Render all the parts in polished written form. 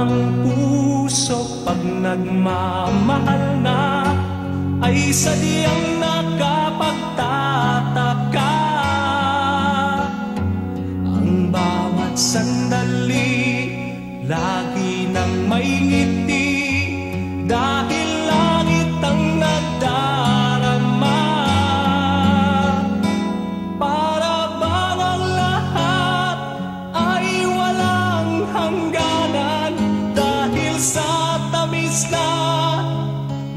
ang puso pag nagmamahal na ay sadyang nakapagtataka. Ang bawat sandali lagi nang may ngiti dahil langit ang nagdarama. Para bang ang lahat ay walang hangganan dahil sa tamis na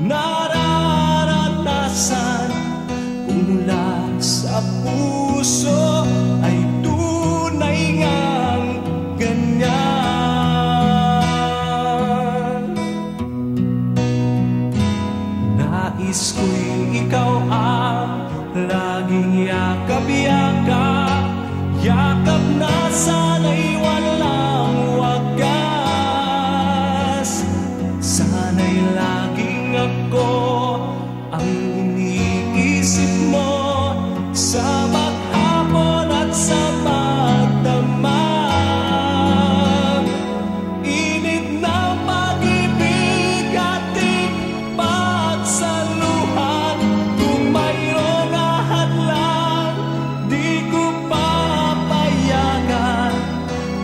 nararanasan. Kung mula sa puso ay tunay ngang ganyan. Nais ko'y ikaw ang laging yakap-yakap, yakap na sana'y walang wagas. Sana'y laging ako ang iniisip mo sa maghapon at sa magdamag. Init na pag-ibig ating pagsaluhan. Kung mayroong ahadlan, di ko papayagan.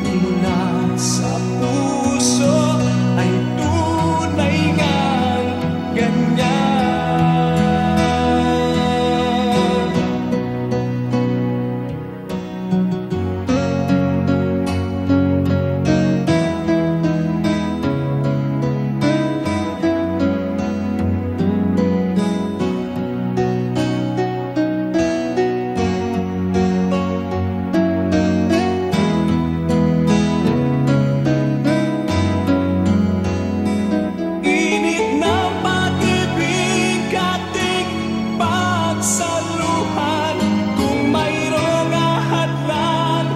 Mula sa puso ay tunay ngang ganyan. Init ng pag-ibig ating pagsaluhan. Kung mayroong ahadlan,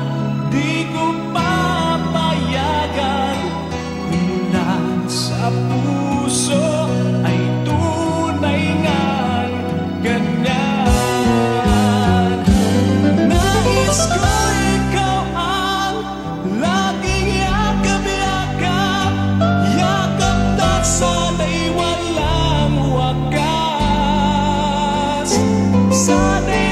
di ko papayagan. Mula sa puso ay tunay ngang ganyan. Nais ko ikaw ang laging yakap-yakap, yakap na sana'y walang wagas. Sana'y